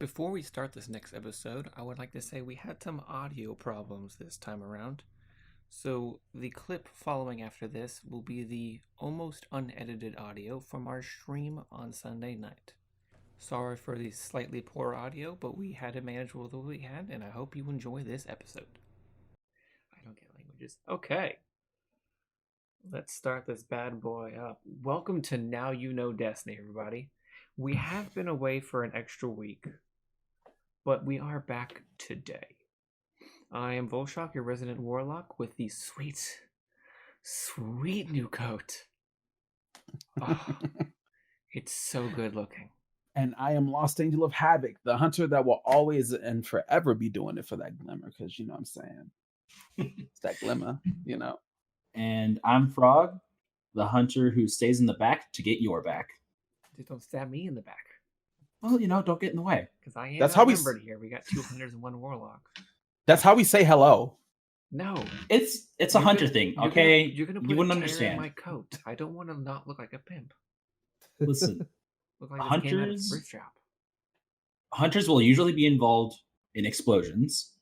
Before we start this next episode, I would like to say we had some audio problems this time around. So, the clip following after this will be the almost unedited audio from our stream on Sunday night. Sorry for the slightly poor audio, but we had to manage with what we had, and I hope you enjoy this episode. I don't get languages. Okay. Let's start this bad boy up. Welcome to Now You Know Destiny, everybody. We have been away for an extra week, but we are back today. I am Vulshok, your resident warlock, with the sweet, sweet new coat. Oh, it's so good looking. And I am LostAngel of Havoc, the hunter that will always and forever be doing it for that glimmer, because you know what I'm saying. It's that glimmer, you know. And I'm Frog, the hunter who stays in the back to get your back. Just don't stab me in the back. Well, don't get in the way. Because I am That's how outnumbered here. We got 2 hunters and 1 warlock. That's how we say hello. No. It's a hunter thing, okay? You're gonna put you wouldn't a tear understand. in my coat. I don't want to not look like a pimp. Listen, Look like this came out of a hunters thrift shop. hunters will usually be involved in explosions,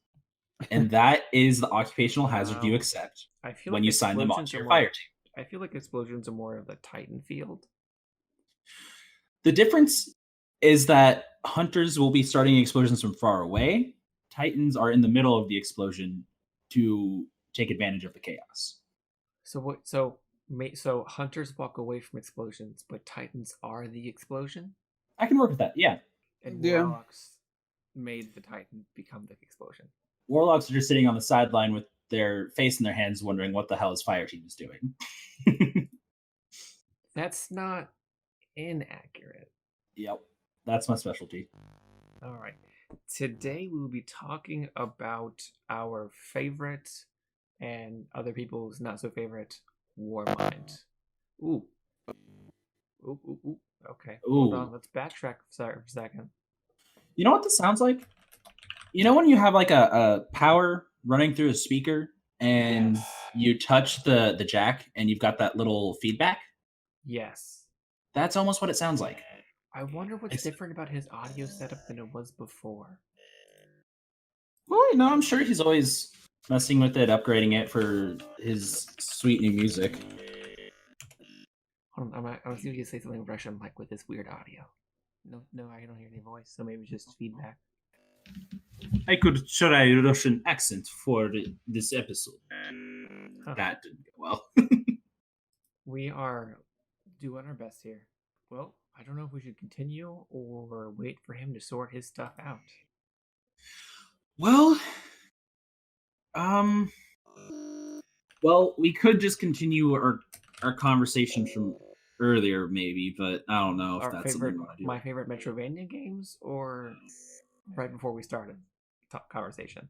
and that is the occupational hazard you Wow. accept I feel when like you sign them explosions onto are your more- fire team. I feel like explosions are more of the Titan field. The difference is that hunters will be starting explosions from far away. Titans are in the middle of the explosion to take advantage of the chaos. So what? So hunters walk away from explosions, but Titans are the explosion, I can work with that, yeah. and Yeah. warlocks made the Titan become the explosion. Warlocks are just sitting on the sideline with their face in their hands wondering what the hell his fire team is doing. That's not inaccurate. Yep, that's my specialty. All right. Today we will be talking about our favorite and other people's not so favorite Warmind. Ooh. Ooh, ooh, ooh. Okay. Hold Ooh. on. Let's backtrack for a second. You know what this sounds like? You know when you have like a power running through a speaker and Yes. you touch the jack and you've got that little feedback? Yes. That's almost what it sounds like. I wonder what's It's- different about his audio setup than it was before. Well, I'm sure he's always messing with it, upgrading it for his sweet new music. Hold on, I want to see if you say something Russian like with this weird audio. No, I don't hear any voice, so maybe just feedback. I could try a Russian accent for this episode. Huh. That didn't go well. We are doing our best here. Well, I don't know if we should continue or wait for him to sort his stuff out. Well, we could just continue our conversation from earlier, maybe, but I don't know if Our that's favorite, something we want to do. my favorite Metrovania games, or right before we started conversation,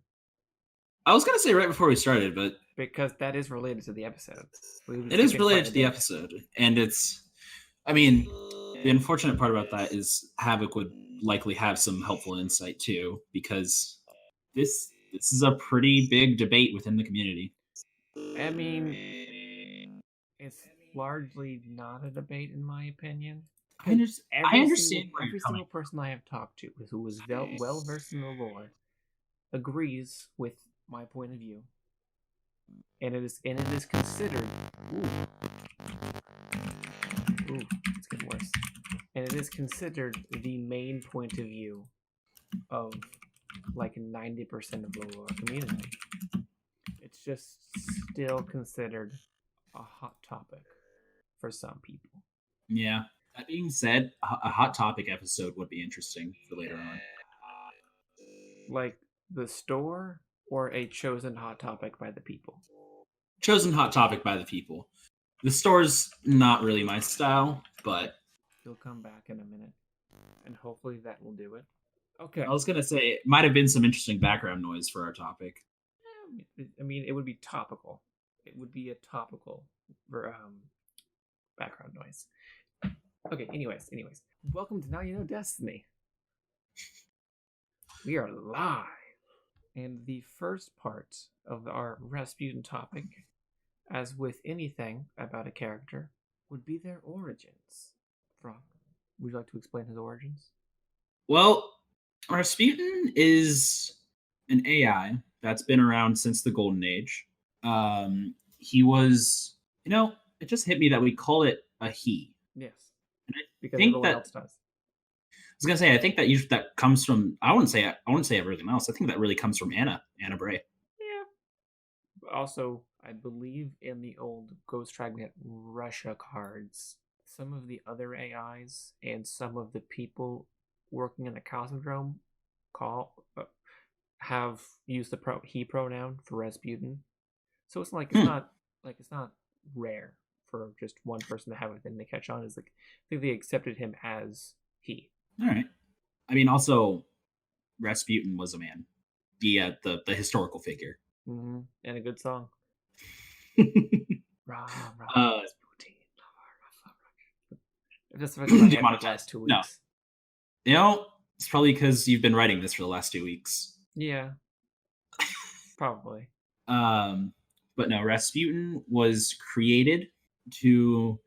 I was gonna say right before we started, but because that is related to the episode. it is related to the episode, and I mean, the unfortunate part about that is Havoc would likely have some helpful insight too, because this is a pretty big debate within the community. I mean, it's largely not a debate, in my opinion. I understand where Every you're single coming. person I have talked to who was well versed in the lore agrees with my point of view, and it is considered. Ooh, it's getting worse. And it is considered the main point of view of like 90% of the lore community. It's just still considered a hot topic for some people. Yeah. That being said, a hot topic episode would be interesting for later on. Like the store or a chosen hot topic by the people. Chosen hot topic by the people. The store's not really my style, but He'll come back in a minute, and hopefully that will do it. Okay. I was gonna say it might have been some interesting background noise for our topic. I mean, it would be topical. It would be a topical background noise. Okay, anyways. Welcome to Now You Know Destiny. We are live. And the first part of our Rasputin topic, as with anything about a character, would be their origins. Frog, would you like to explain his origins? Well, Rasputin is an AI that's been around since the Golden Age. He was, it just hit me that we call it a he. Yes, And I because think everyone that else does. I was gonna say, I think that that comes from. I wouldn't say everything else. I think that really comes from Anna Bray. Yeah. Also, I believe in the old Ghost Dragon Russia cards, some of the other AIs and some of the people working in the Cosmodrome call have used the he pronoun for Rasputin. So it's like it's not rare for just one person to have it and they catch on. Is like I think they accepted him as he. All right. I mean, also, Rasputin was a man. The historical figure. Mm-hmm. And a good song. Rah, rah, Rasputin. I've just stuck in my head for the last 2 weeks. No. It's probably because you've been writing this for the last 2 weeks. Yeah. Probably. But no, Rasputin was created to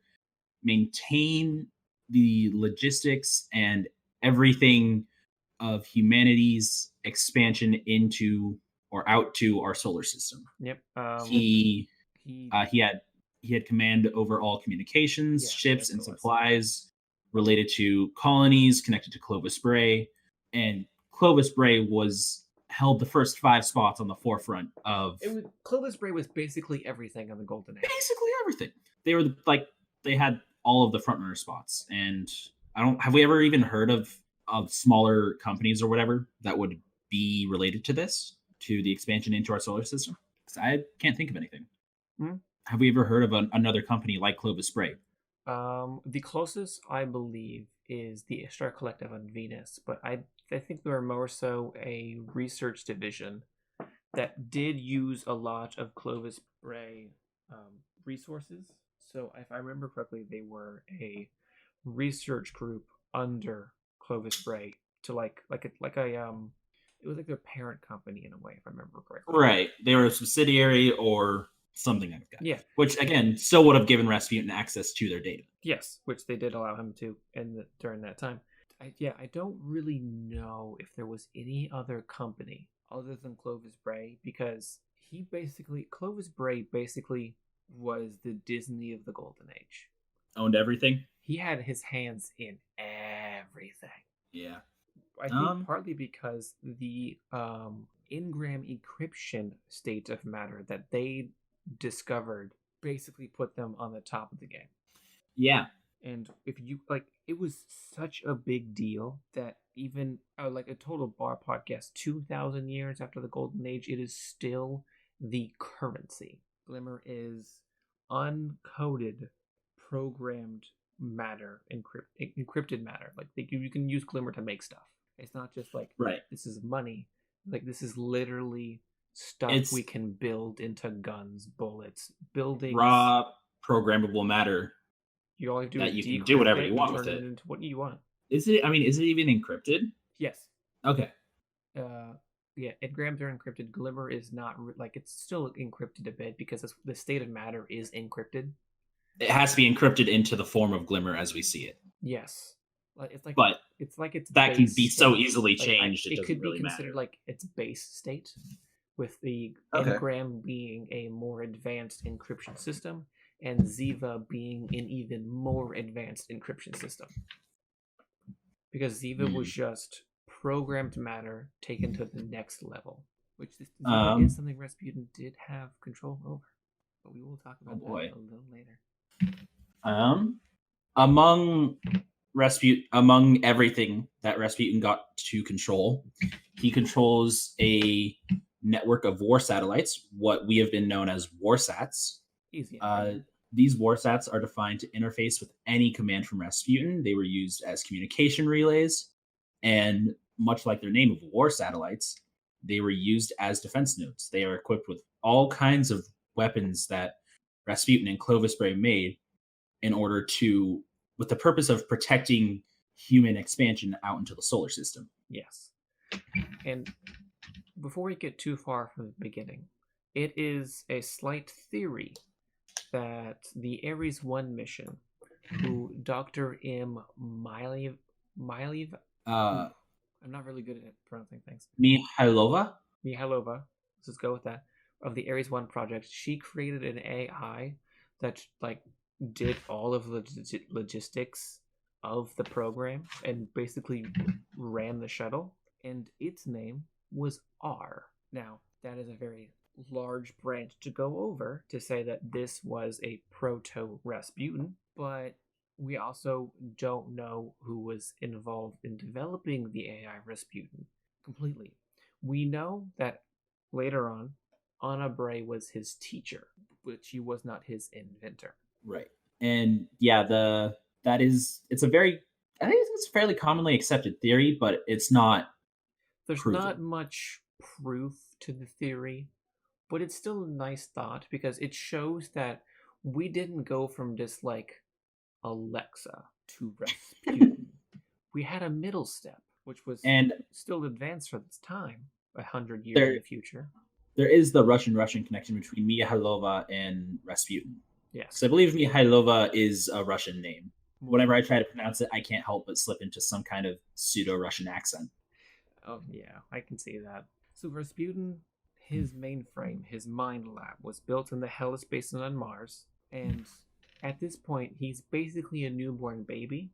maintain the logistics and everything of humanity's expansion into or out to our solar system. Yep. He had command over all communications, ships, and supplies related to colonies connected to Clovis Bray, and Clovis Bray held the first 5 spots on the forefront of. Clovis Bray was basically everything on the Golden Age. Basically everything. They were they had all of the frontrunner spots, and have we ever even heard of smaller companies or whatever that would be related to the expansion into our solar system? Because I can't think of anything. Have we ever heard of another company like Clovis Bray? The closest I believe is the Ishtar Collective on Venus, but I think they were more so a research division that did use a lot of Clovis Bray resources. So if I remember correctly, they were a research group under Clovis Bray to it was like their parent company in a way, if I remember correctly. Right, they were a subsidiary or something like that. Yeah, which again still would have given Rasputin access to their data. Yes, which they did allow him to during that time. I don't really know if there was any other company other than Clovis Bray, because Clovis Bray basically was the Disney of the Golden Age. Owned everything. He had his hands in everything. Yeah. I think partly because the engram encryption state of matter that they discovered basically put them on the top of the game. Yeah. And if you it was such a big deal that even like a Total Bar podcast 2,000 years after the Golden Age, it is still the currency. Glimmer is uncoded, programmed matter, encrypted matter. Like you can use Glimmer to make stuff. It's not just like this is money. Like this is literally stuff we can build into guns, bullets, buildings. Raw programmable matter. You all have to do that you can do whatever you want with it. Into what you want. Is it even encrypted? Yes. Okay. Yeah, engrams are encrypted. Glimmer is not it's still encrypted a bit because the state of matter is encrypted. It has to be encrypted into the form of Glimmer as we see it. Yes. It's that can be so easily changed. It could be considered like its base state, with the engram being a more advanced encryption system, and Ziva being an even more advanced encryption system. Because Ziva was just programmed matter taken to the next level, which is something Rasputin did have control over. But we will talk about that a little later. Among everything that Rasputin got to control, he controls a network of war satellites, what we have been known as warsats. Easy. These warsats are defined to interface with any command from Rasputin. They were used as communication relays, and much like their name of war satellites, they were used as defense nodes. They are equipped with all kinds of weapons that Rasputin and Clovis Bray made with the purpose of protecting human expansion out into the solar system. Yes. And before we get too far from the beginning, it is a slight theory that the Ares 1 mission, who Dr. M. Miley, I'm not really good at pronouncing things. Mihailova. Mihailova, let's just go with that, of the Ares 1 project, she created an AI that like did all of the logistics of the program and basically ran the shuttle, and its name was R. Now, that is a very large branch to go over to say that this was a proto Rasputin, but we also don't know who was involved in developing the AI Rasputin completely. We know that later on, Anna Bray was his teacher, but she was not his inventor. Right. And yeah, it's a very, I think it's a fairly commonly accepted theory, but it's not There's proven. not much proof to the theory, but it's still a nice thought because it shows that we didn't go from just like Alexa to Rasputin. We had a middle step, which was And still advanced for its time, 100 years in the future. There is the Russian connection between Mihailova and Rasputin. Yes. So I believe Mihailova is a Russian name. Whenever I try to pronounce it, I can't help but slip into some kind of pseudo-Russian accent. Oh, yeah, I can see that. So Rasputin, his mainframe, his mind lab, was built in the Hellas Basin on Mars, and at this point, he's basically a newborn baby,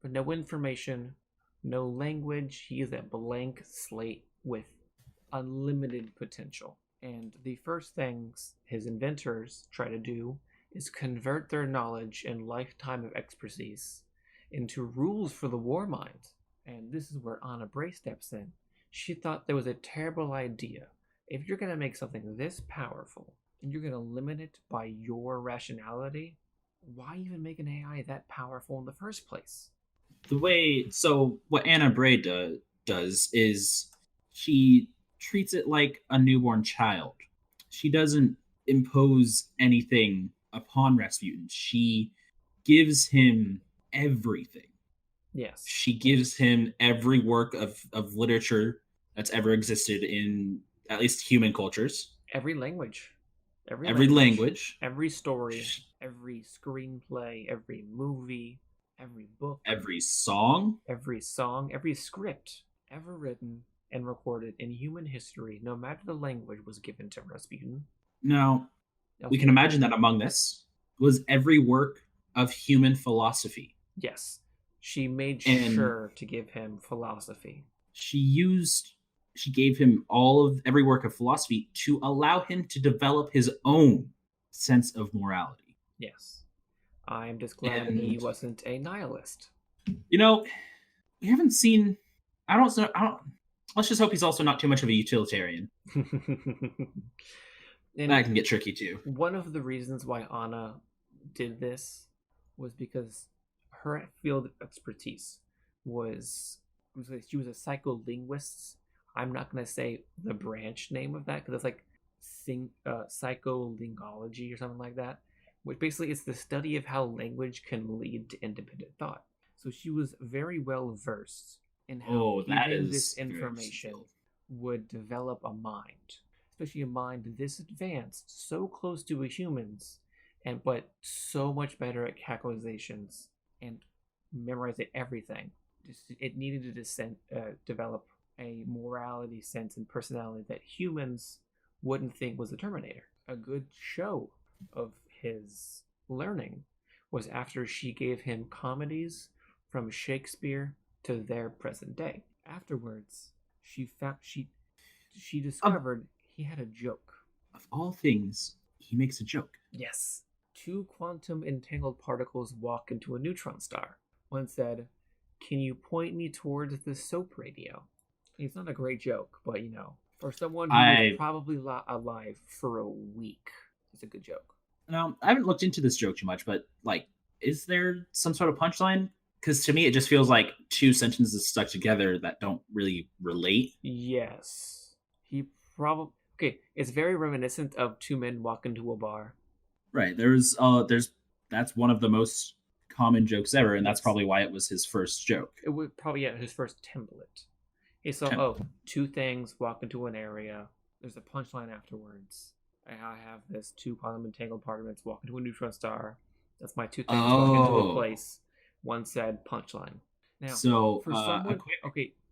but no information, no language. He is a blank slate with unlimited potential. And the first things his inventors try to do is convert their knowledge and lifetime of expertise into rules for the Warmind. And this is where Anna Bray steps in. She thought there was a terrible idea. If you're going to make something this powerful and you're going to limit it by your rationality, why even make an AI that powerful in the first place? What Anna Bray does is she treats it like a newborn child. She doesn't impose anything upon Rasputin. She gives him everything. Yes. She gives him every work of literature that's ever existed in at least human cultures. Every language. Every language. Every story. Every screenplay. Every movie. Every book. Every song. Every script ever written and recorded in human history, no matter the language, was given to Rasputin. Now, we can imagine that among this was every work of human philosophy. Yes. She made sure to give him philosophy. She gave him every work of philosophy to allow him to develop his own sense of morality. Yes. I'm just glad he wasn't a nihilist. We haven't seen. Let's just hope he's also not too much of a utilitarian. That can get tricky too. One of the reasons why Anna did this was because her field of expertise was she was a psycholinguist. I'm not going to say the branch name of that because it's like psycholingology or something like that, which basically is the study of how language can lead to independent thought. So she was very well versed in how even this information would develop a mind, especially a mind this advanced, so close to a human's, but so much better at calculations and memorizing everything. It needed to develop a morality sense and personality that humans wouldn't think was the Terminator. A good show of his learning was after she gave him comedies from Shakespeare to their present day. Afterwards, she discovered he had a joke. Of all things, he makes a joke. Yes. 2 quantum entangled particles walk into a neutron star. One said, "Can you point me towards the soap radio?" It's not a great joke, but for someone who was probably alive for a week, it's a good joke. Now, I haven't looked into this joke too much, but is there some sort of punchline? Because to me, it just feels like 2 sentences stuck together that don't really relate. Yes. It's very reminiscent of 2 men walk into a bar. Right. That's one of the most common jokes ever, and that's probably why it was his first joke. It was probably his first template. He saw, 2 things walk into an area. There's a punchline afterwards. I have this 2 quantum entangled particles walk into a neutron star. That's my 2 things walk into a place. One said punchline. Now, for someone,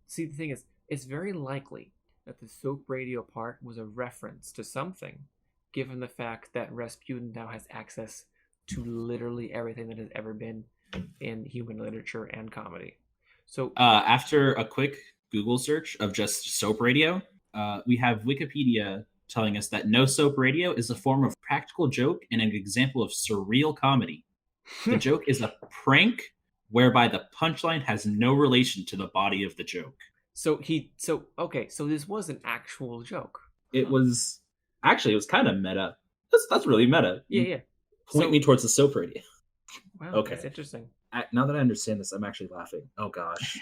See, the thing is, it's very likely that the soap radio part was a reference to something, given the fact that Rasputin now has access to literally everything that has ever been in human literature and comedy. So, after a quick Google search of just soap radio, we have Wikipedia telling us that no soap radio is a form of practical joke and an example of surreal comedy. The joke is a prank whereby the punchline has no relation to the body of the joke. so this was an actual joke. It was kind of meta. That's really meta. Yeah. Point me towards the soap radio. Wow, Okay. that's interesting. Now that I understand this, I'm actually laughing. Oh gosh.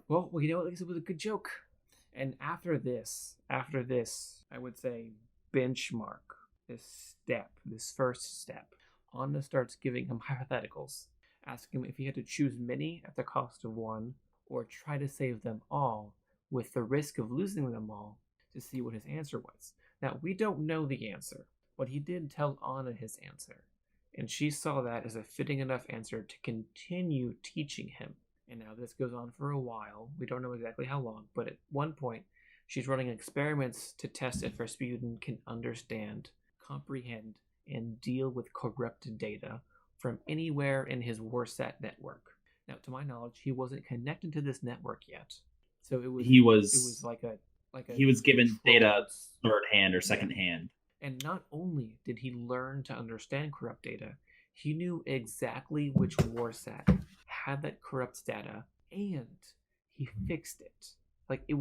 Well, you know, at least it was a good joke. And after this, I would say benchmark, this first step, Anna starts giving him hypotheticals, asking him if he had to choose many at the cost of one, or try to save them all with the risk of losing them all, to see what his answer was. Now, we don't know the answer, but he did tell Anna his answer, and she saw that as a fitting enough answer to continue teaching him. And now this goes on for a while. We don't know exactly how long, but at one point, she's running experiments to test if Rasputin can understand, comprehend, and deal with corrupted data from anywhere in his Warsat network. Now, to my knowledge, he wasn't connected to this network yet, so it was like a he was given data third hand or second hand. And not only did he learn to understand corrupt data, he knew exactly which Warsat had that corrupt data, and he fixed it. Like, it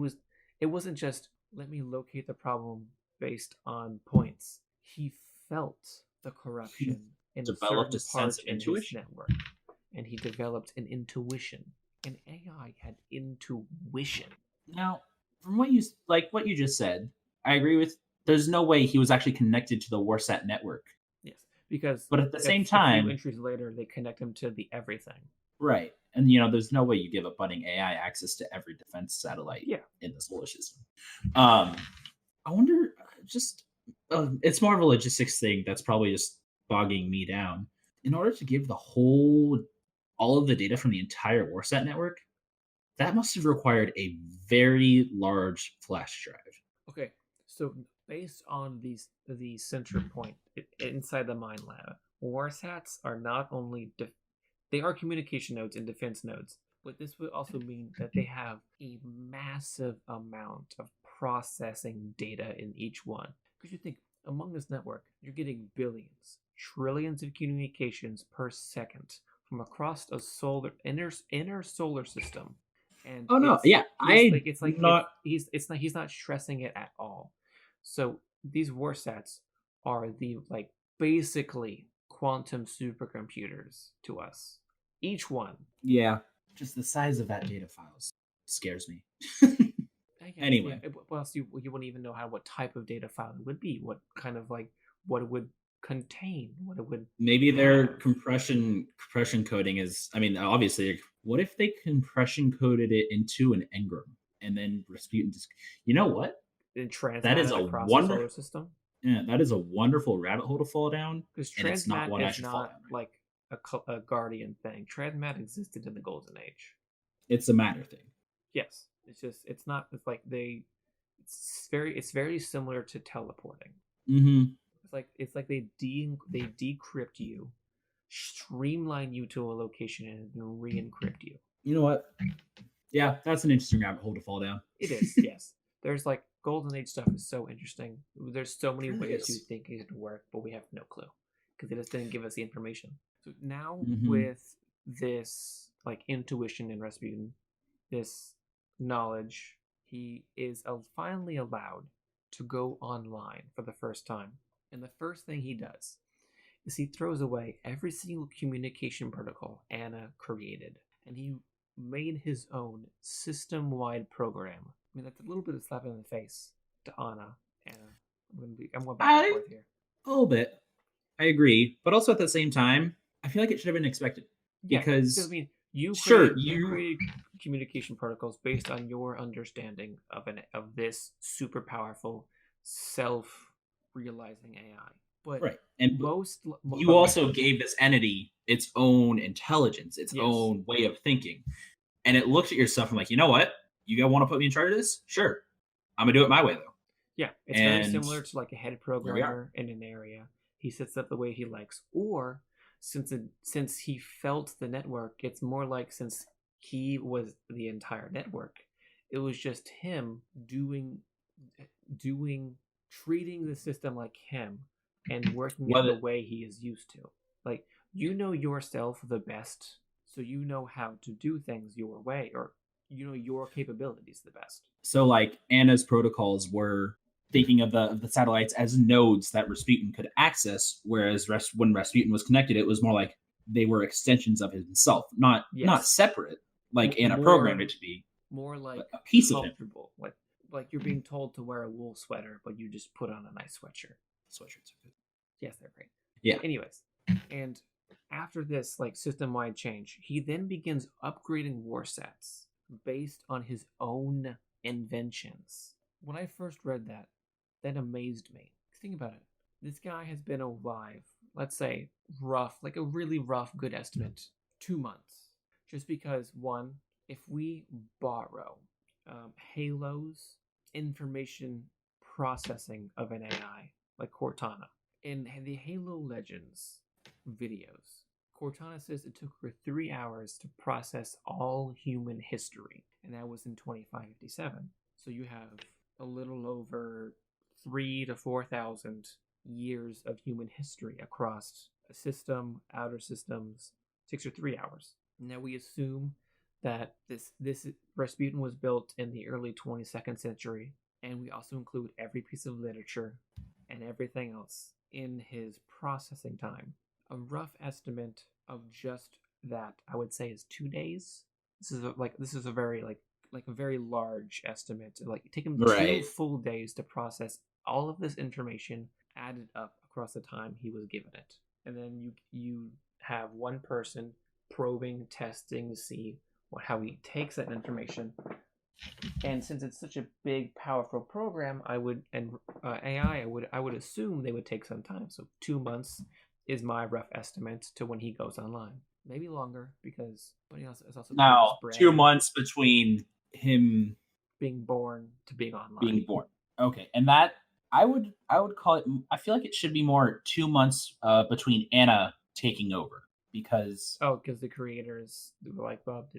wasn't just, let me locate the problem based on points. He felt the corruption in developed a certain sense parts of in intuition. his network, and he developed an intuition. And AI had intuition. Now, from what you just said, I agree with. There's no way he was actually connected to the Warsat network. Yes, because but at the same a time, few entries later, they connect him to the everything. Right, and there's no way you give a budding AI access to every defense satellite in the solar system. I wonder, it's more of a logistics thing that's probably just bogging me down. In order to give all of the data from the entire Warsat network, that must have required a very large flash drive. Okay, so based on the center point inside the mine lab, Warsats are not only they are communication nodes and defense nodes, but this would also mean that they have a massive amount of processing data in each one. Because you think, among this network, you're getting billions, trillions of communications per second from across a inner solar system. And he's not stressing it at all. So these Warsats are basically quantum supercomputers to us. Each one. Yeah. Just the size of that data files scares me. Anyway. Yeah. Well, you wouldn't even know what type of data file it would be. What kind of what it would contain. What it would. Maybe their compression coding is. I mean, obviously, what if they compression coded it into an engram and then Rasputin just. You know what? That is a wonderful system. Yeah, that is a wonderful rabbit hole to fall down. Because Transmat is not like a Guardian thing. Transmat existed in the Golden Age. It's a matter thing. Yes, it's not. It's very similar to teleporting. Mm-hmm. It's like they decrypt you, streamline you to a location, and then re-encrypt you. You know what? Yeah, that's an interesting rabbit hole to fall down. It is. Yes, there's Golden Age stuff is so interesting. There's so many ways to think it would work, but we have no clue because they just didn't give us the information. So now with this intuition in Rasputin, this knowledge, he is finally allowed to go online for the first time. And the first thing he does is he throws away every single communication protocol Anna created, and he made his own system-wide program. I mean, that's a little bit of slap in the face to Anna. I'm going back and forth here. A little bit. I agree. But also at the same time, I feel like it should have been expected. Because I mean, you created communication protocols based on your understanding of this super powerful self-realizing AI. But right. And you also gave this entity its own intelligence, its own way of thinking. and it looked at your stuff and like, you know what? You guys want to put me in charge of this? Sure. I'm gonna do it my way though. Yeah, it's very similar to like a head There we are. programmer in an area. He sets up the way he likes, or since he felt the network, it's more like since he was the entire network, it was just him doing treating the system like him and working it the way he is used to. Like, you know yourself the best, so you know how to do things your way, or you know your capabilities the best. So like Anna's protocols were thinking of the satellites as nodes that Rasputin could access, whereas when Rasputin was connected, it was more like they were extensions of himself, not separate, like Anna programmed it to be. More like a piece comfortable, of him. Like you're being told to wear a wool sweater, but you just put on a nice sweatshirt. Sweatshirts are good. Yes, they're great. Yeah. Anyways, and after this like system-wide change, he then begins upgrading war sets based on his own inventions. When I first read that amazed me. Think about it. This guy has been alive, let's say rough, like a really rough, good estimate, 2 months. Just because, one, if we borrow Halo's information processing of an AI, like Cortana, in the Halo Legends videos, Cortana says it took her 3 hours to process all human history, and that was in 2557. So you have a little over 3,000 to 4,000 years of human history across a system, outer systems. Takes her 3 hours. Now we assume that this Rasputin was built in the early 22nd century, and we also include every piece of literature and everything else in his processing time. A rough estimate of just that, I would say, is 2 days. This is a very a very large estimate. Like, it take him 2 full days to process all of this information added up across the time he was given it. And then you have one person probing, testing to see how he takes that information. And since it's such a big, powerful program, I would assume they would take some time. So 2 months is my rough estimate to when he goes online. Maybe longer, because it's also now 2 months between him being born to being online. Being born. Okay, and that I would call it. I feel like it should be more 2 months between Anna taking over, because the creators were like, well,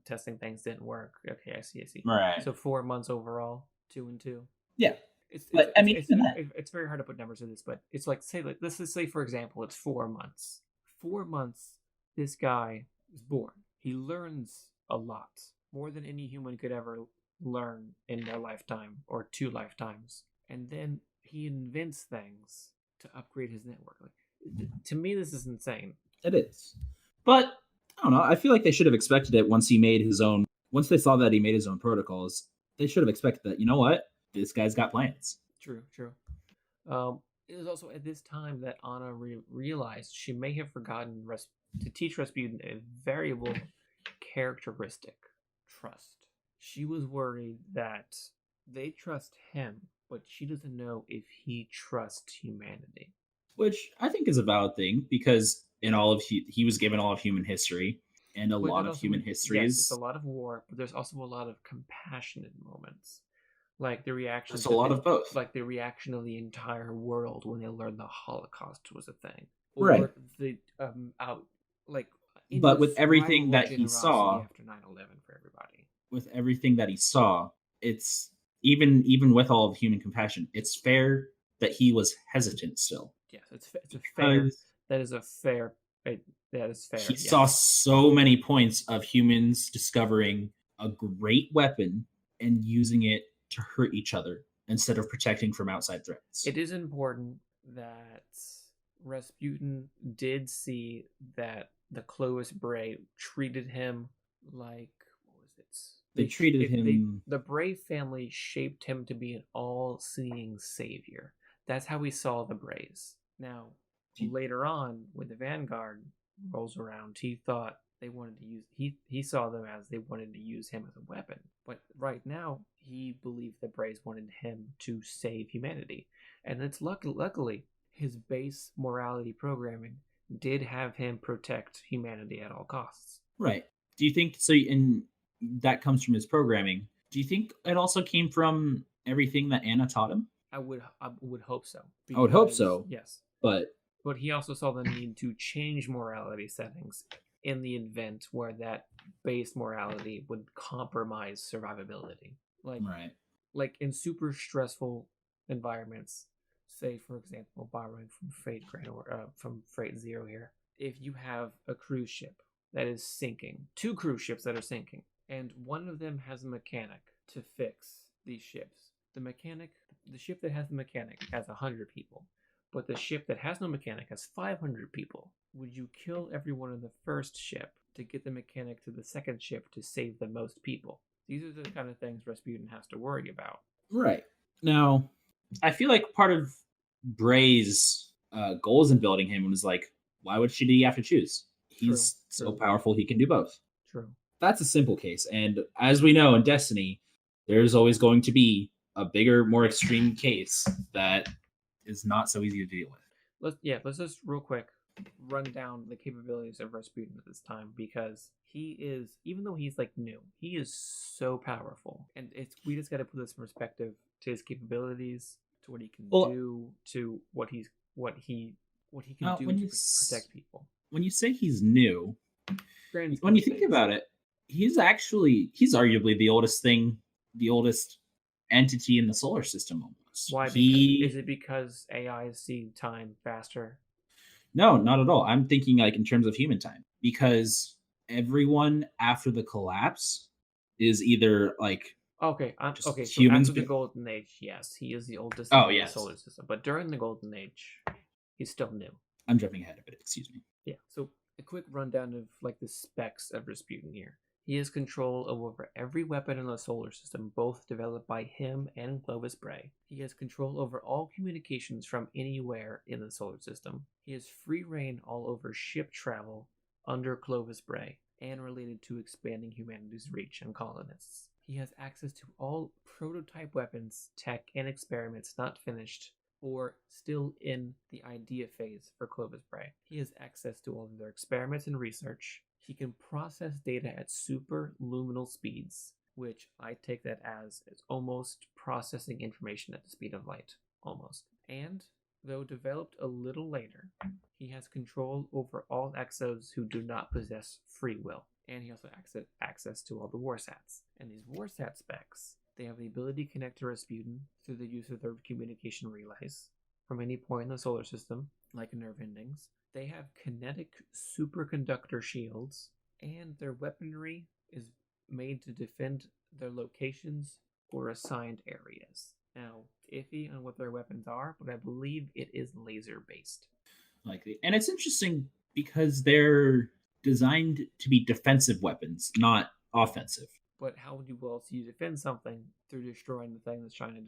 testing things didn't work. Okay, I see. Right. So 4 months overall, 2 and 2. Yeah. It's very hard to put numbers to this, but it's like, let's just say, for example, it's 4 months. 4 months, this guy is born. He learns a lot, more than any human could ever learn in their lifetime or 2 lifetimes. And then he invents things to upgrade his network. To me, this is insane. It is. But I don't know. I feel like they should have expected it once he made his own. Once they saw that he made his own protocols, they should have expected that. You know what? This guy's got plans. True. It was also at this time that Anna realized she may have forgotten to teach Rasputin a variable characteristic: trust. She was worried that they trust him, but she doesn't know if he trusts humanity. Which I think is a valid thing, because in all of he was given all of human history, and a lot of human histories. Yes, it's a lot of war, but there's also a lot of compassionate moments. Like the reaction. It's a lot of both. Like the reaction of the entire world when they learned the Holocaust was a thing. Or right. The but with everything that he saw after 9/11 for everybody. With everything that he saw, it's even with all of human compassion, it's fair that he was hesitant still. Yes, it's a fair. That is fair. He saw so many points of humans discovering a great weapon and using it to hurt each other instead of protecting from outside threats. It is important that Rasputin did see that the Clovis Bray treated him like, what was it? They treated him. The Bray family shaped him to be an all-seeing savior. That's how we saw the Brays. Now, later on, when the Vanguard rolls around, he thought they wanted to use. He saw them as they wanted to use him as a weapon. But right now, he believed the Brays wanted him to save humanity, and it's luckily his base morality programming did have him protect humanity at all costs. Right. Do you think so? In that comes from his programming. Do you think it also came from everything that Anna taught him? I would hope so. I would hope because- so. Yes. But he also saw the need to change morality settings in the event where that base morality would compromise survivability. right. Like in super stressful environments, say for example, borrowing from from Freight Zero here, if you have a cruise ship that is sinking, two cruise ships that are sinking, and one of them has a mechanic to fix these ships. The ship that has the mechanic has 100 people, but the ship that has no mechanic has 500 people. Would you kill everyone in the first ship to get the mechanic to the second ship to save the most people? These are the kind of things Rasputin has to worry about. Right. Now, I feel like part of Bray's goals in building him was like, why would she have to choose? He's so powerful, he can do both. True. That's a simple case. And as we know in Destiny, there's always going to be a bigger, more extreme case that is not so easy to deal with. Let's just real quick run down the capabilities of Rasputin at this time, because he is, even though he's like new, he is so powerful, and we just got to put this in perspective to his capabilities, to what he can do, to what he can do to protect people. When you say he's new, when you think about it, he's arguably the oldest entity in the solar system almost. Why? Is it because AIs see time faster? No, not at all. I'm thinking like in terms of human time, because everyone after the collapse is either like okay. So humans after the Golden Age, yes, he is the oldest in the solar system. But during the Golden Age, he's still new. I'm jumping ahead a bit. Excuse me. Yeah. So a quick rundown of like the specs of Rasputin here. He has control over every weapon in the solar system, both developed by him and Clovis Bray. He has control over all communications from anywhere in the solar system. He has free reign all over ship travel under Clovis Bray, and related to expanding humanity's reach and colonists. He has access to all prototype weapons, tech, and experiments not finished or still in the idea phase for Clovis Bray. He has access to all of their experiments and research. He can process data at super luminal speeds, which I take that as almost processing information at the speed of light, almost. And, though developed a little later, he has control over all exos who do not possess free will. And he also has access to all the warsats. And these warsat specs, they have the ability to connect to Rasputin through the use of their communication relays from any point in the solar system, like nerve endings. They have kinetic superconductor shields, and their weaponry is made to defend their locations or assigned areas. Now, iffy on what their weapons are, but I believe it is laser based. Likely. And it's interesting because they're designed to be defensive weapons, not offensive. But how would you defend something through destroying the thing that's trying to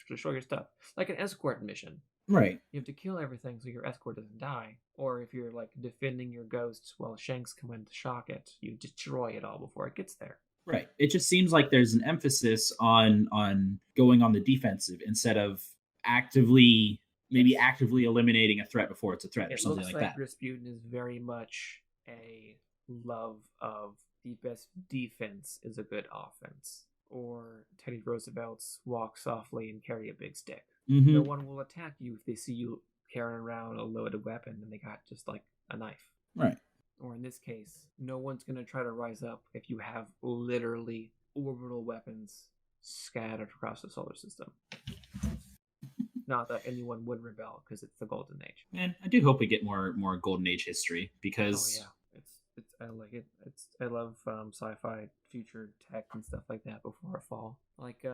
destroy your stuff? Like an escort mission. Right. You have to kill everything so your escort doesn't die. Or if you're like defending your ghosts while Shanks come in to shock it, you destroy it all before it gets there. Right. It just seems like there's an emphasis on going on the defensive instead of actively eliminating a threat before it's a threat or something like that. It looks like Rasputin is very much a love of the best defense is a good offense. Or Teddy Roosevelt's walk softly and carry a big stick. Mm-hmm. No one will attack you if they see you carrying around a loaded weapon and they got just like a knife. Right. Or in this case, no one's going to try to rise up if you have literally orbital weapons scattered across the solar system. Not that anyone would rebel, because it's the Golden Age. And I do hope we get more Golden Age history, because I like it. I love sci-fi future tech and stuff like that before a fall. Like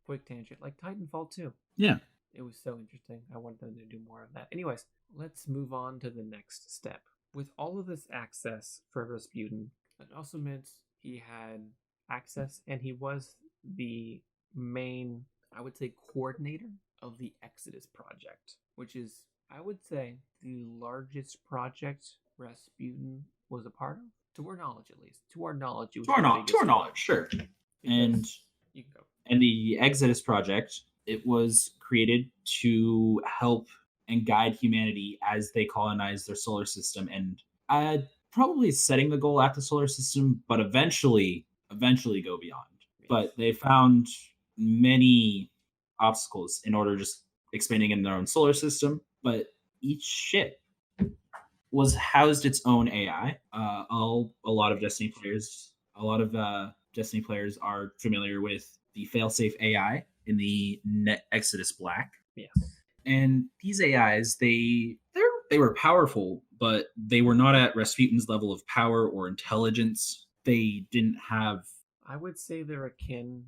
quick tangent, like Titanfall 2. Yeah. It was so interesting. I wanted them to do more of that. Anyways, let's move on to the next step. With all of this access for Rasputin, it also meant he had access, and he was the main, I would say, coordinator of the Exodus project, which is, I would say, the largest project Rasputin was a part of. To our knowledge, at least. To our knowledge, it was to our knowledge, sure. And you can go. And the Exodus project, it was created to help and guide humanity as they colonize their solar system. And probably setting the goal at the solar system, but eventually go beyond. But they found many obstacles in order just expanding in their own solar system. But each ship was housed its own AI. A lot of Destiny players, are familiar with the failsafe AI in the Net Exodus Black. Yes. And these AIs, they were powerful, but they were not at Rasputin's level of power or intelligence. They didn't have. I would say they're akin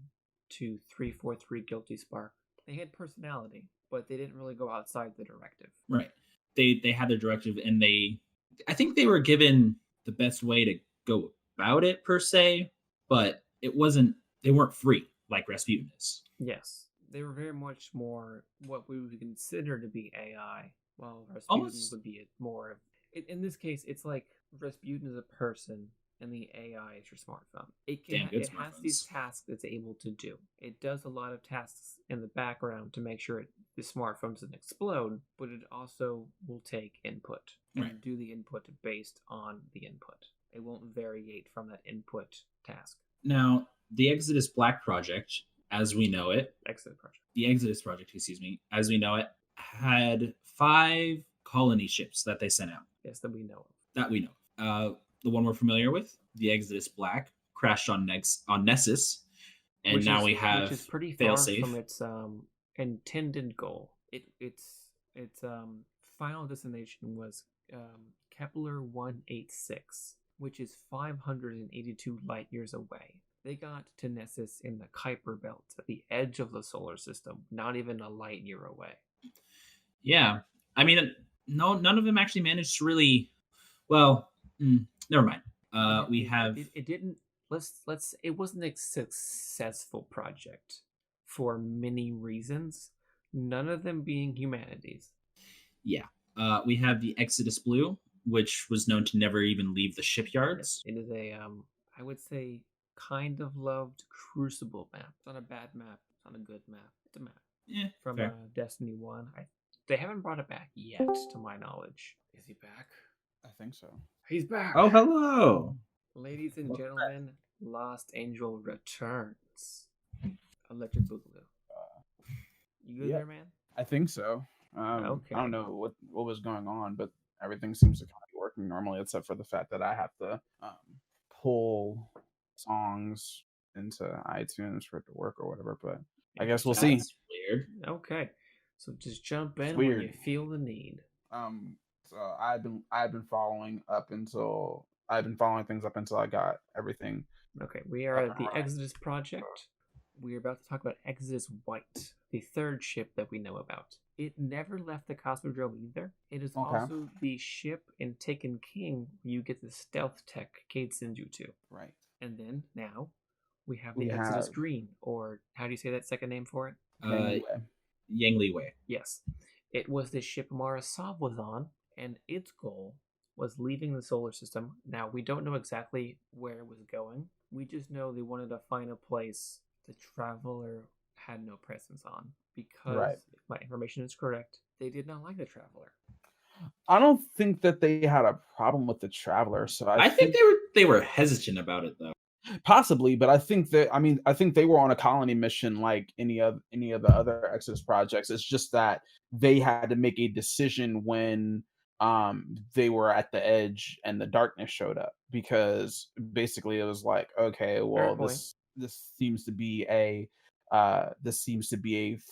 to 343 Guilty Spark. They had personality, but they didn't really go outside the directive. Right. They had their directive, and I think they were given the best way to go about it per se, but they weren't free like Rasputin is. Yes. They were very much more what we would consider to be AI, while Rasputin Almost. would be more. In this case, it's like Rasputin is a person, and the AI is your smartphone. It has these tasks it's able to do. It does a lot of tasks in the background to make sure the smartphone doesn't explode, but it also will take input and do the input based on the input. It won't variate from that input task. Now, the Exodus Black project, as we know it, the Exodus project, as we know it, had 5 colony ships that they sent out. Yes, that we know of. The one we're familiar with, the Exodus Black, crashed on Nessus, and which is pretty far from its intended goal. Its final destination was Kepler 186, which is 582 light years away. They got to Nessus in the Kuiper Belt, at the edge of the solar system, not even a light year away. Yeah, I mean, none of them actually managed to really. Well, never mind. It didn't. It wasn't a successful project for many reasons. None of them being humanities. Yeah. We have the Exodus Blue, which was known to never even leave the shipyards. It is a, I would say, kind of loved Crucible map. It's not a bad map. It's not a good map. It's a map. Yeah. From Destiny 1. They haven't brought it back yet, to my knowledge. Is he back? I think so. He's back. Oh, hello. Ladies and gentlemen, LostAngel returns. Electric Boogaloo. You good there, man? I think so. Okay. I don't know what was going on, but everything seems to kind of be working normally, except for the fact that I have to pull songs into iTunes for it to work or whatever. But I guess we'll see. Weird. Okay, so just jump in when you feel the need. So I've been following things up until I got everything. Okay, we are at the Exodus project. We are about to talk about Exodus White, the third ship that we know about. It never left the Cosmodrome either. It is also the ship in Taken King where you get the stealth tech Cade sends you to. Right. And then now we have the Exodus Green, or how do you say that second name for it? Yangli Wei. Yes. It was the ship Marasov was on, and its goal was leaving the solar system. Now, we don't know exactly where it was going. We just know they wanted to find a place the Traveler had no presence on. Because, if my information is correct, they did not like the Traveler. I don't think that they had a problem with the Traveler. So I think they were hesitant about it, though. Possibly, but I think they were on a colony mission like any of the other Exodus projects. It's just that they had to make a decision when they were at the edge and the darkness showed up, because basically it was like, okay, well, this seems to be a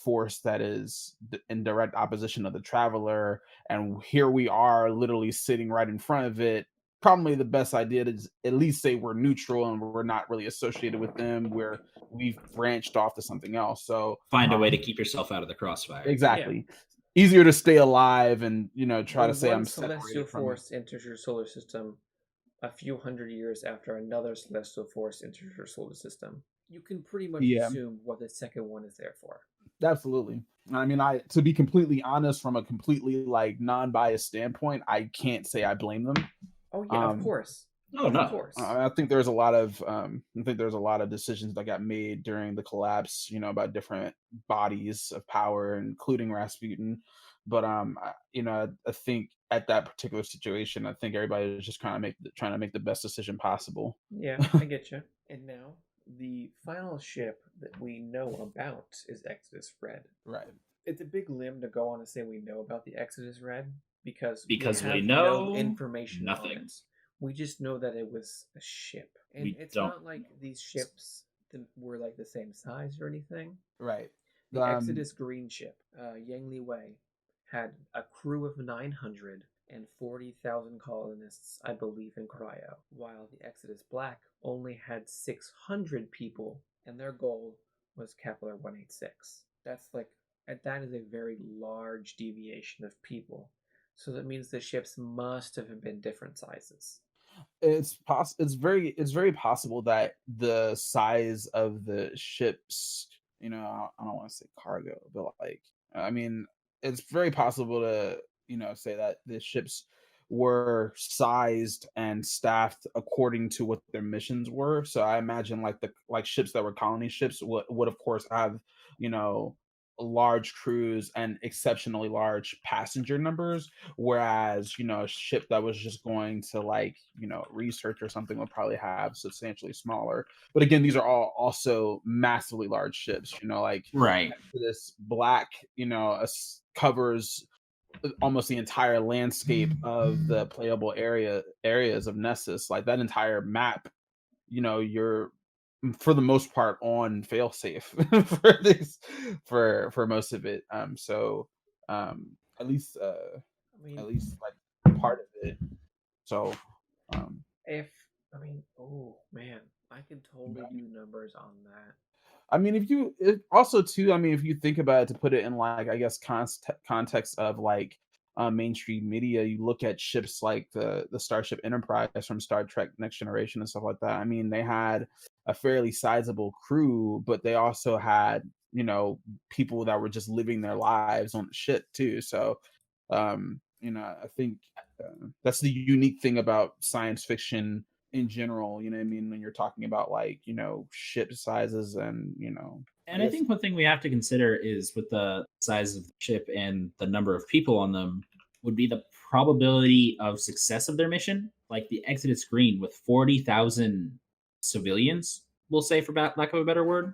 force that is in direct opposition of the Traveler, and here we are literally sitting right in front of it. Probably the best idea is at least say we're neutral and we're not really associated with them, where we've branched off to something else. So find a way to keep yourself out of the crossfire. Exactly. Yeah. Easier to stay alive and, try to say I'm celestial force enters your solar system a few hundred years after another celestial force enters your solar system. You can pretty much assume what the second one is there for. Absolutely. I mean, to be completely honest, from a completely non-biased standpoint, I can't say I blame them. Oh yeah, of course. Oh no, of course. I think there's a lot of decisions that got made during the collapse, about different bodies of power, including Rasputin. But I think at that particular situation, I think everybody was just kind of trying to make the best decision possible. Yeah, I get you. And now, the final ship that we know about is Exodus Red. Right. It's a big limb to go on and say we know about the Exodus Red because we have know no information on nothing. it. We just know that it was a ship, and We it's don't- not like these ships were like the same size or anything. Right. The Exodus Green ship, Yangli Wei, had a crew of 900 and 40,000 colonists, I believe, in cryo, while the Exodus Black only had 600 people, and their goal was Kepler 186. That is a very large deviation of people. So that means the ships must have been different sizes. It's very possible that the size of the ships, I don't want to say cargo, but like, I mean, it's very possible to, say that the ships were sized and staffed according to what their missions were. So I imagine like the ships that were colony ships would of course have, you know, large crews and exceptionally large passenger numbers, whereas a ship that was just going to like research or something would probably have substantially smaller. But again, these are all also massively large ships, like Right. this Black covers almost the entire landscape of the playable areas of Nessus. Like that entire map, you're for the most part on failsafe for this for most of it. So at least like part of it. So oh man, I could totally do numbers on that. I mean, if you think about it, to put it in like, I guess, context of like mainstream media, you look at ships like the Starship Enterprise from Star Trek Next Generation and stuff like that. I mean, they had a fairly sizable crew, but they also had people that were just living their lives on the ship too. So I think that's the unique thing about science fiction in general, what I mean, when you're talking about like, ship sizes and, And I think one thing we have to consider is with the size of the ship and the number of people on them would be the probability of success of their mission. Like the Exodus Green with 40,000 civilians, we'll say, for lack of a better word.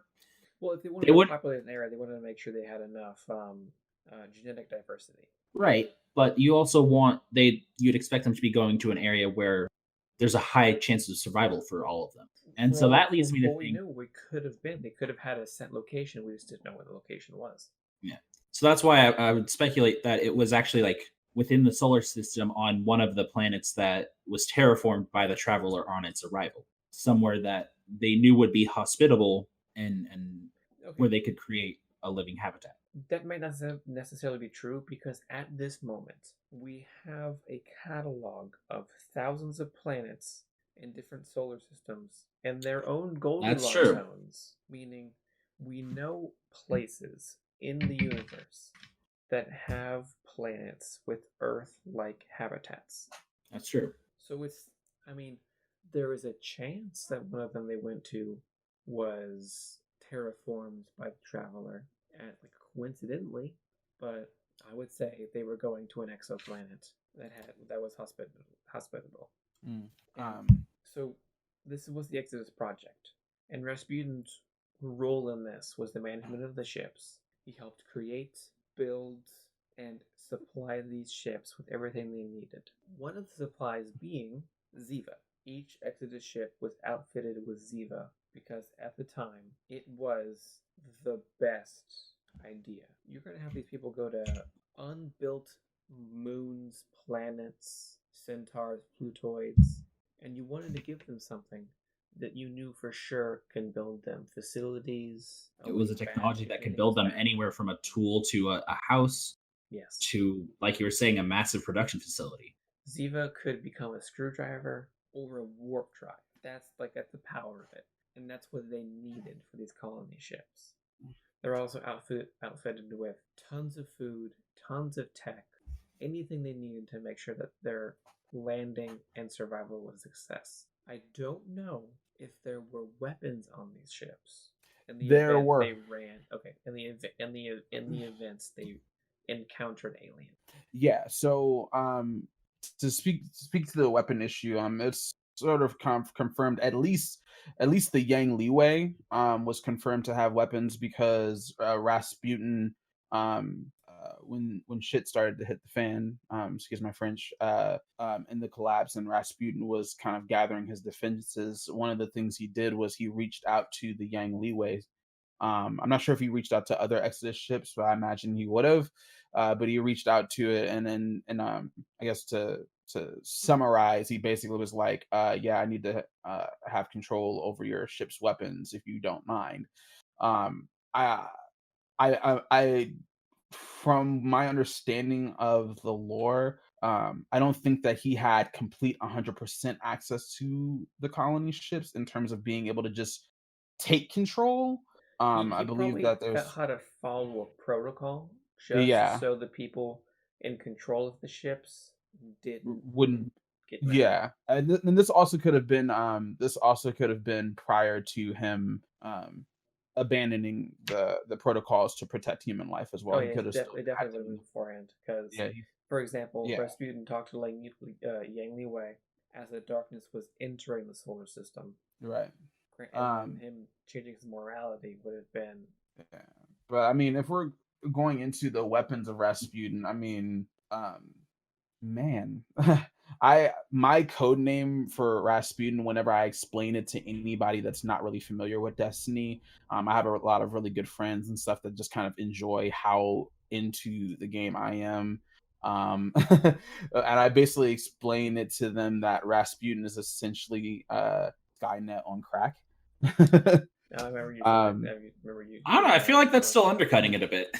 Well, if they wanted to populate an area, they wanted to make sure they had enough genetic diversity. Right. But you also you'd expect them to be going to an area where there's a high chance of survival for all of them. And so that leads me to think they could have had a set location. We just didn't know where the location was. Yeah. So that's why I would speculate that it was actually like within the solar system on one of the planets that was terraformed by the traveler on its arrival, somewhere that they knew would be hospitable and where they could create a living habitat. That might not necessarily be true, because at this moment we have a catalog of thousands of planets in different solar systems and their own Goldilocks zones, meaning we know places in the universe that have planets with Earth-like habitats. That's true. So there is a chance that one of them they went to was terraformed by the traveler, and coincidentally, but I would say they were going to an exoplanet that was hospitable. So this was the Exodus project, and Rasputin's role in this was the management of the ships. He helped create, build, and supply these ships with everything they needed. One of the supplies being Ziva. Each Exodus ship was outfitted with Ziva because at the time it was the best idea. You're going to have these people go to unbuilt moons, planets, centaurs, plutoids, and you wanted to give them something that you knew for sure can build them facilities. It was a technology that could build them anywhere from a tool to a house, yes, to, like you were saying, a massive production facility. Ziva could become a screwdriver or a warp drive. That's the power of it, and that's what they needed for these colony ships. They're also outfitted with tons of food, tons of tech, anything they needed to make sure that their landing and survival was a success. I don't know if there were weapons on these ships. There were. They ran. Okay, in the events they encounter an alien. Yeah. So to speak to the weapon issue, it's sort of confirmed at least the Yang Liwei was confirmed to have weapons because Rasputin when shit started to hit the fan, excuse my French, in the collapse and Rasputin was kind of gathering his defenses, one of the things he did was he reached out to the Yang Liwei. I'm not sure if he reached out to other Exodus ships, but I imagine he would have. But he reached out to it, and then, and I guess to summarize, he basically was like, "Yeah, I need to have control over your ship's weapons if you don't mind." Um, I, I, from my understanding of the lore, I don't think that he had complete 100% access to the colony ships in terms of being able to just take control. I He believe probably that there's had to follow a protocol just yeah, so the people in control of the ships didn't wouldn't get mad. yeah, and this also could have been prior to him abandoning the protocols to protect human life as well. Oh He yeah, could have still it had definitely would to have been beforehand. Because, yeah, for example, yeah, Rasputin talked to Yang Liwei as the darkness was entering the solar system, right. and then Um him changing his morality would have been. yeah. But I mean, if we're going into the weapons of Rasputin, I mean, man, my code name for Rasputin, whenever I explain it to anybody that's not really familiar with Destiny, I have a lot of really good friends and stuff that just kind of enjoy how into the game I am. And I basically explain it to them that Rasputin is essentially Skynet on crack. I remember you said um, that. I remember you. I don't know. I feel like that's still undercutting it a bit.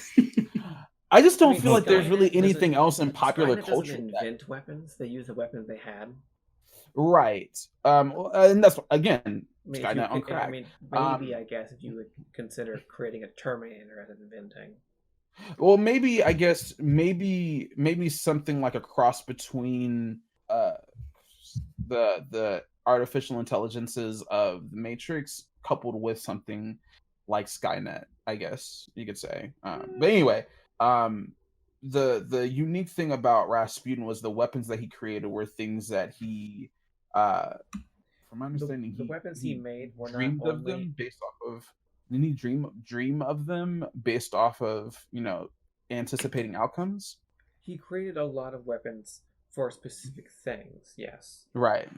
I just I don't mean, feel like there's Skynet really doesn't. anything else in popular Skynet doesn't culture that invent weapons; they use the weapons they had. right. And that's again I mean, Skynet on I crack. mean, maybe I guess if you would consider creating a Terminator as inventing. Well, maybe I guess maybe something like a cross between uh the artificial intelligences of the Matrix coupled with something like Skynet, I guess you could say. But anyway, um, the unique thing about Rasputin was the weapons that he created were things that he, uh, from my understanding, The weapons he made were not dreamed of only them based off of. Didn't he dream of them based off of anticipating outcomes? he created a lot of weapons for specific things. Yes, Right.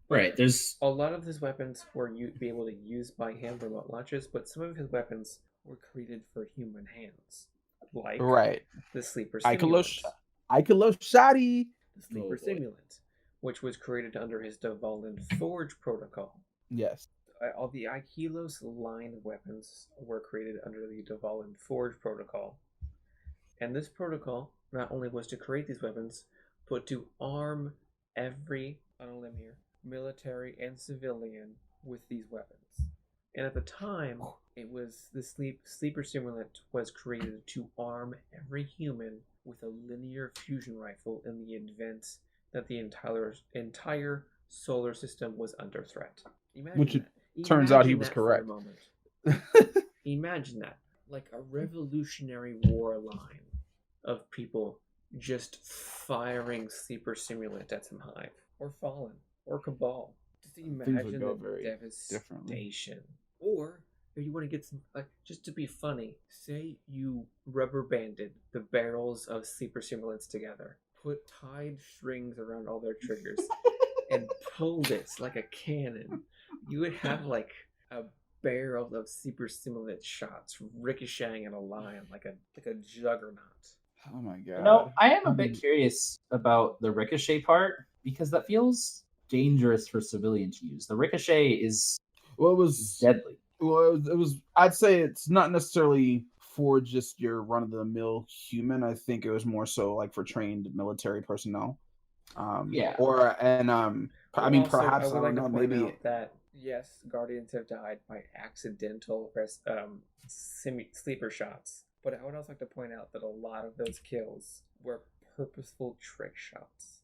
but Right. There's a lot of his weapons were be able to use by hand remote launches, but some of his weapons were created for human hands, like Right. the sleeper Ikelos simulant. Shadi. The sleeper boy. simulant, which was created under his Devolin Forge protocol. Yes. All the Aikilos line of weapons were created under the Devolin Forge protocol. And this protocol not only was to create these weapons, but to arm every, on a limb here, military and civilian with these weapons. And at the time, it was the sleeper simulant was created to arm every human with a linear fusion rifle in the event that the entire solar system was under threat. Imagine Which it that. turns out he Imagine was that correct. for a moment. Imagine that, like a Revolutionary War line of people just firing sleeper simulant at some hive, or Fallen, or Cabal. Just imagine go the very devastation. Or if you want to get some, like, just to be funny, say you rubber banded the barrels of sleeper simulants together, tied strings around all their triggers, and pulled it like a cannon. You would have like a barrel of sleeper simulant shots ricocheting in a line like a juggernaut. Oh my god. You know, I am a bit curious about the ricochet part because that feels dangerous for civilians to use. The ricochet is well, it was deadly. Well, it was. I'd say it's not necessarily for just your run of the mill human. I think it was more so like for trained military personnel. Yeah. Or and I mean, Also, perhaps I would like to point maybe out that yes, Guardians have died by accidental sleeper shots, but I would also like to point out that a lot of those kills were purposeful trick shots.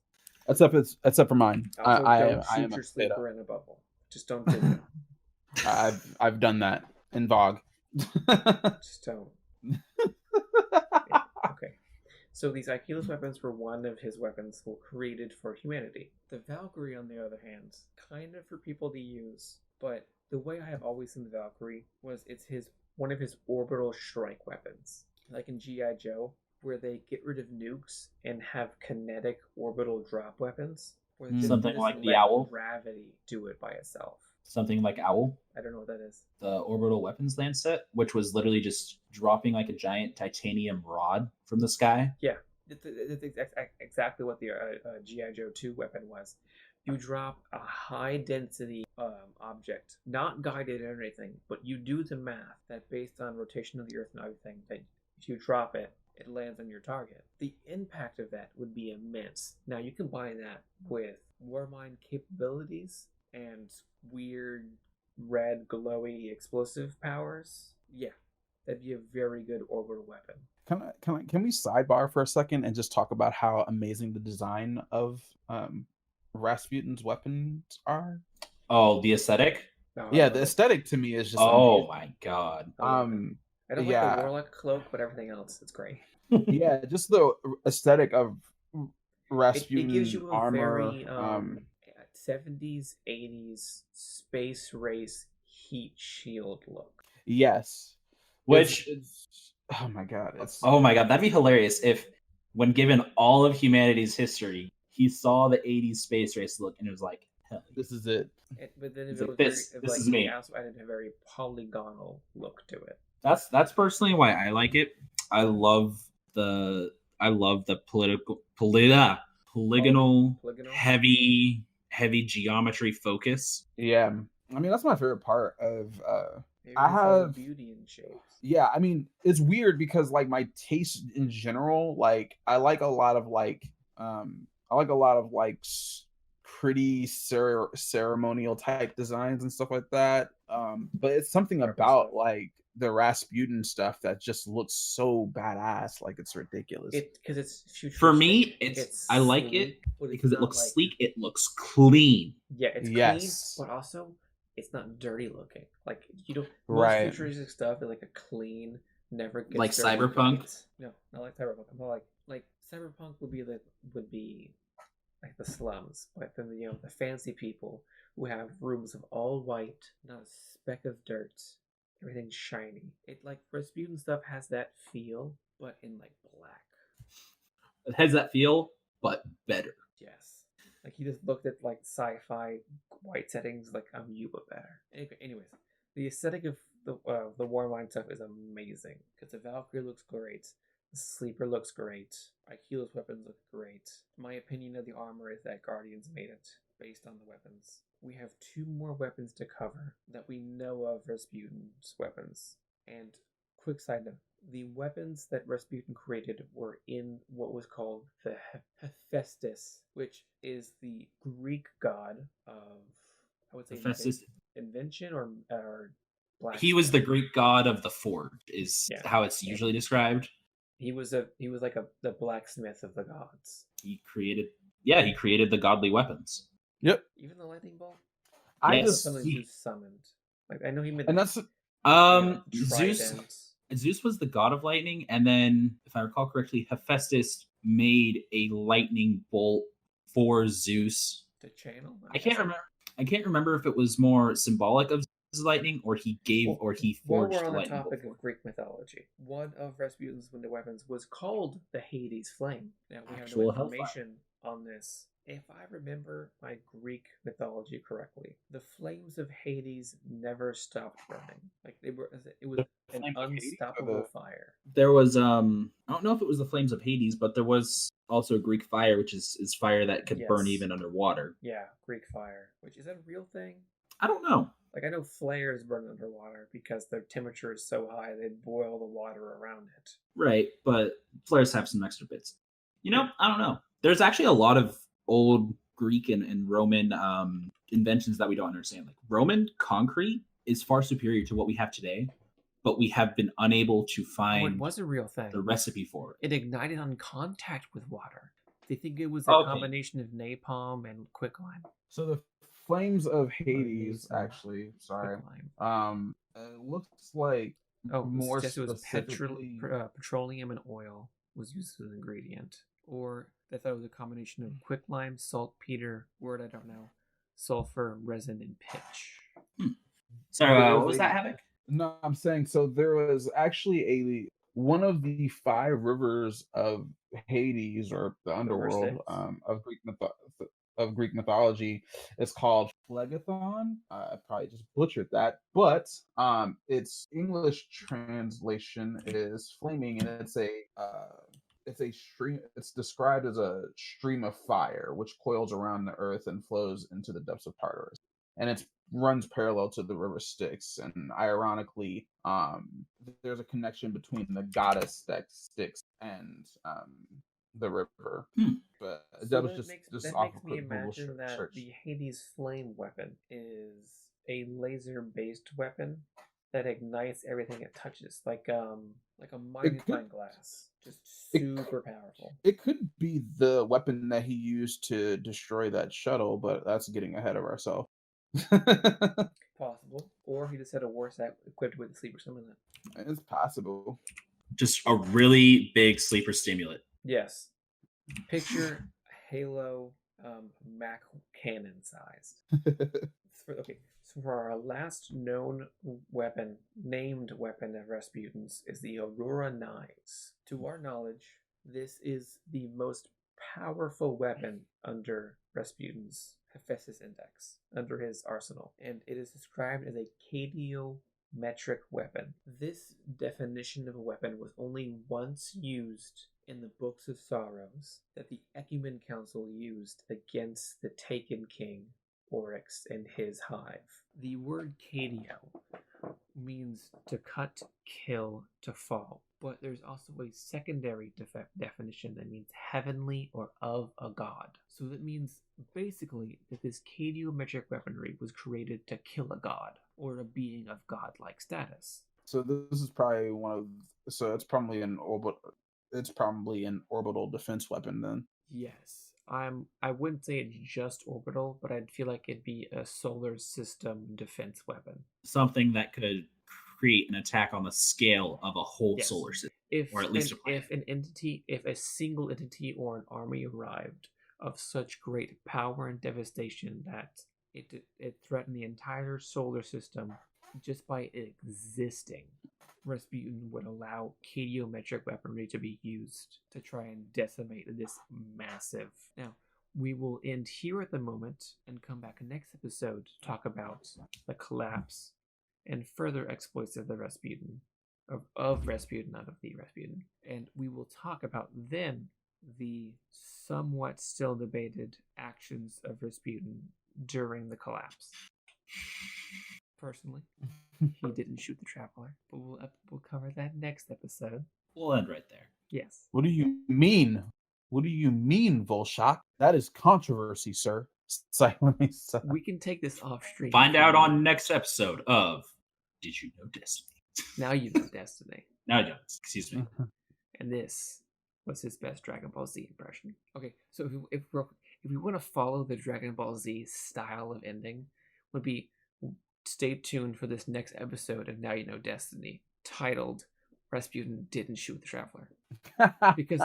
except for mine. Also, don't I shoot am your a potato. sleeper in a bubble. Just don't do it. I've done that in VOG. Just don't. Okay. So these Achilles weapons were one of his weapons created for humanity. The Valkyrie, on the other hand, kind of for people to use, but the way I have always seen the Valkyrie was it's one of his orbital strike weapons, like in G.I. Joe, where they get rid of nukes and have kinetic orbital drop weapons, where something like the Owl. Gravity do it by itself. Something like Owl. I don't know what that is. The orbital weapons lance set, which was literally just dropping like a giant titanium rod from the sky. Yeah, it's exactly what the G.I. Joe 2 weapon was. You drop a high density object, not guided or anything, but you do the math that based on rotation of the Earth and everything, that if you drop it, it lands on your target. The impact of that would be immense. Now you combine that with Warmind capabilities and weird red glowy explosive powers. Yeah, that'd be a very good orbital weapon. Can we sidebar for a second and just talk about how amazing the design of Rasputin's weapons are? Oh, the aesthetic? Yeah, the aesthetic to me is just amazing. My god. I don't like the warlock cloak, but everything else, it's great. Yeah, just the aesthetic of Rasputin it gives you a armor. Very 70s, 80s space race heat shield look. Yes. Which oh my god. That'd be hilarious if when given all of humanity's history, he saw the 80s space race look and it was like, hell, this is it. But then this is me. It also added a very polygonal look to it. That's personally why I like it. I love the polygonal heavy geometry focus. Yeah, I mean that's my favorite part of. I have beauty in shapes. Yeah, I mean it's weird because like my taste in general, like I like a lot of pretty ceremonial type designs and stuff like that. But it's something about like the Rasputin stuff that just looks so badass, like it's ridiculous. Because it's futuristic. For me, I like it because it looks sleek. It looks clean. Yeah, it's clean, but also it's not dirty looking. Like you don't. Most futuristic stuff is like a clean, never gets like cyberpunk. No, not like cyberpunk. I'm more like cyberpunk would be like the slums, but then the fancy people who have rooms of all white, not a speck of dirt, everything's shiny. It like Rasputin stuff has that feel, but in like black. It has that feel, but better. Yes, like he just looked at like sci-fi white settings, like I'm you but better. Anyways, the aesthetic of the Warmind stuff is amazing because the Valkyrie looks great. The Sleeper looks great. Achilles weapons look great. My opinion of the armor is that Guardians made it based on the weapons. We have 2 more weapons to cover that we know of Rasputin's weapons. And quick side note, the weapons that Rasputin created were in what was called the Hephaestus, which is the Greek god of, I would say, invention or black. He was the Greek god of the forge, is how it's usually described. He was like the blacksmith of the gods. He created the godly weapons. Yep. Even the lightning bolt. Something Zeus summoned. Like I know he made. And that's Zeus was the god of lightning, and then if I recall correctly, Hephaestus made a lightning bolt for Zeus to channel. I can't remember if it was more symbolic of lightning or he forged while we're on the lightning topic of Greek mythology, one of Rasputin's winter weapons was called the Hades Flame. Now we have no information on this. If I remember my Greek mythology correctly, the flames of Hades never stopped burning. Like it was an unstoppable fire. There was I don't know if it was the flames of Hades, but there was also Greek fire, which is fire that could burn even underwater. Yeah, Greek fire. Which is that a real thing? I don't know. Like I know flares burn underwater because their temperature is so high they boil the water around it. Right, but flares have some extra bits. I don't know. There's actually a lot of old Greek and Roman inventions that we don't understand. Like Roman concrete is far superior to what we have today, but we have been unable to find it was a real thing. The recipe for it. It ignited on contact with water. They think it was a combination of napalm and quicklime. So the flames of Hades, actually, sorry. It looks like more specifically... it was petroleum and oil. was used as an ingredient. Or they thought it was a combination of quicklime, saltpeter, word I don't know, sulfur, resin, and pitch. Sorry, what was that, Havoc? No, I'm saying so there was actually one of the 5 rivers of Hades, or the underworld, of Greek mythology, is called Phlegethon. I probably just butchered that, but its English translation is flaming, and it's a stream. It's described as a stream of fire which coils around the earth and flows into the depths of Tartarus, and it runs parallel to the river Styx. And ironically, there's a connection between the goddess Styx and the river. But So that was just that off makes a me quick Google imagine that search. the Hades flame weapon is a laser-based weapon that ignites everything it touches, like a magnifying glass, just super powerful. It could be the weapon that he used to destroy that shuttle, but that's getting ahead of ourselves. Possible, or he just had a war set equipped with a sleeper stimulant. It's possible. Just a really big sleeper stimulant. Yes. Picture Halo Mac cannon sized. So for our last known weapon, named weapon of Rasputin's, is the Aurora Knives. To our knowledge, this is the most powerful weapon under Rasputin's Hephaestus Index, under his arsenal, and it is described as a cadiometric weapon. This definition of a weapon was only once used in the Books of Sorrows, that the Ecumen Council used against the Taken King, Oryx, and his hive. The word cadio means to cut, kill, to fall, but there's also a secondary definition that means heavenly or of a god. So that means basically that this cadiometric weaponry was created to kill a god or a being of godlike status. So this is probably it's probably an orbital defense weapon then. Yes. I wouldn't say it's just orbital, but I'd feel like it'd be a solar system defense weapon. Something that could create an attack on the scale of a whole solar system, or at least if a single entity or an army arrived of such great power and devastation that it threatened the entire solar system just by existing, Rasputin would allow cadiometric weaponry to be used to try and decimate this massive. Now, we will end here at the moment and come back next episode to talk about the collapse and further exploits of the Rasputin, of Rasputin, not of the Rasputin. And we will talk about then the somewhat still debated actions of Rasputin during the collapse. Personally, he didn't shoot the traveler, but we'll cover that next episode. We'll end right there. Yes. What do you mean? What do you mean, Vulshok? That is controversy, sir. We can take this off stream. Find out on next episode of Did You Know Destiny? Now you know Destiny. Now I don't. Excuse me. And this was his best Dragon Ball Z impression. Okay, so if we want to follow the Dragon Ball Z style of ending, would be stay tuned for this next episode of Now You Know Destiny, titled Rasputin Didn't Shoot the Traveler. Because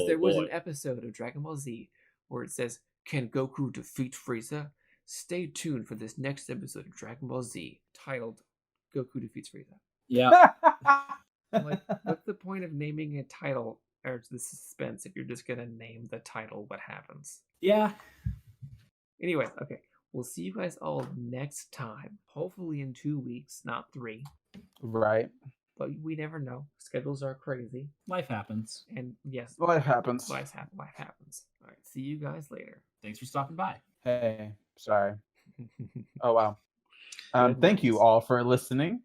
there was an episode of Dragon Ball Z where it says, "Can Goku defeat Frieza?" Stay tuned for this next episode of Dragon Ball Z, titled Goku Defeats Frieza. Yeah. Like, what's the point of naming a title or the suspense if you're just gonna name the title what happens? Yeah. Anyway, okay. We'll see you guys all next time. Hopefully in 2 weeks, not 3. Right. But we never know. Schedules are crazy. Life happens. And yes. Life happens. Life happens. All right. See you guys later. Thanks for stopping by. Hey, sorry. Oh, wow. Thank you all for listening.